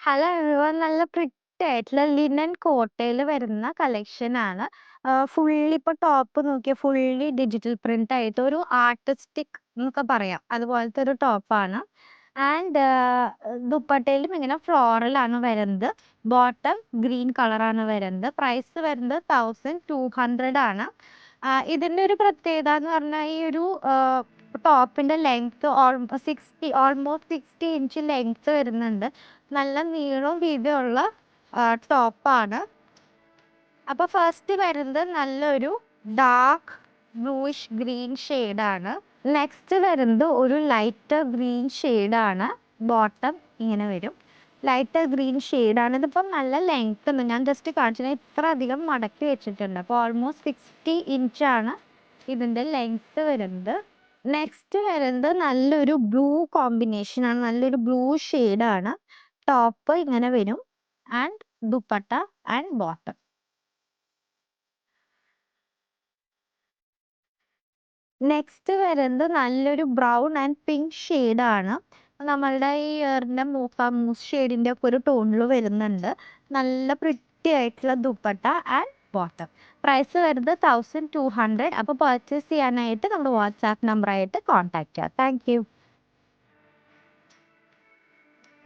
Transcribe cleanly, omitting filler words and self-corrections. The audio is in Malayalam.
ഹലോ എവരിവൺ, നല്ല പ്രിറ്റി ആയിട്ടുള്ള ലിനൻ കോട്ടയിൽ വരുന്ന കളക്ഷൻ ആണ്. ഫുള്ളി ഇപ്പോൾ ടോപ്പ് നോക്കിയാൽ ഫുള്ളി ഡിജിറ്റൽ പ്രിന്റ് ആയിട്ട് ഒരു ആർട്ടിസ്റ്റിക് എന്നൊക്കെ പറയാം, അതുപോലത്തെ ഒരു ടോപ്പാണ്. ആൻഡ് ദുപ്പട്ടയിലും ഇങ്ങനെ ഫ്ലോറൽ ആണ് വരുന്നത്. ബോട്ടം ഗ്രീൻ കളറാണ് വരുന്നത്. പ്രൈസ് വരുന്നത് 1200 ആണ്. ഇതിൻ്റെ ഒരു പ്രത്യേകത എന്ന് പറഞ്ഞാൽ ഈ ഒരു ടോപ്പിൻ്റെ ലെങ്ത് ഓൾമോസ്റ്റ് 60 ഇഞ്ച് ലെങ്ത് വരുന്നുണ്ട്. നല്ല നീളവും വീതിയുള്ള ടോപ്പാണ്. അപ്പോൾ ഫസ്റ്റ് വരുന്നത് നല്ലൊരു ഡാർക്ക് ബ്ലൂയിഷ് ഗ്രീൻ ഷെയ്ഡാണ്. നെക്സ്റ്റ് വരുന്നത് ഒരു ലൈറ്റർ ഗ്രീൻ ഷെയ്ഡാണ്. ബോട്ടം ഇങ്ങനെ വരും. ലൈറ്റർ ഗ്രീൻ ഷെയ്ഡാണ്. ഇതിപ്പം നല്ല ലെങ്ത് ഉണ്ട്. ഞാൻ ജസ്റ്റ് കാണിച്ചത് ഇത്ര അധികം മടക്കി വെച്ചിട്ടുണ്ട്. അപ്പോൾ ഓൾമോസ്റ്റ് 60 ഇഞ്ചാണ് ഇതിൻ്റെ ലെങ്ത് വരുന്നത്. നെക്സ്റ്റ് വരുന്നത് നല്ലൊരു ബ്ലൂ കോമ്പിനേഷനാണ്. നല്ലൊരു ബ്ലൂ ഷെയ്ഡാണ്. ടോപ്പ് ഇങ്ങനെ വരും and dupatta and bottom. Next വരുന്നത് നല്ലൊരു ബ്രൗൺ ആൻഡ് പിങ്ക് ഷെയ്ഡാണ്. നമ്മളുടെ ഈ ഇയറിൻ്റെ മൂസ് ഷെയ്ഡിൻ്റെ ഒക്കെ ഒരു ടോണിൽ വരുന്നുണ്ട്. നല്ല പ്രിറ്റി ആയിട്ടുള്ള ദുപ്പട്ട ആൻഡ് ബോട്ടം. പ്രൈസ് വരുന്നത് 1200. അപ്പോൾ പർച്ചേസ് ചെയ്യാനായിട്ട് നമ്മുടെ വാട്സാപ്പ് നമ്പറായിട്ട് കോൺടാക്ട് ചെയ്യാം. Thank you.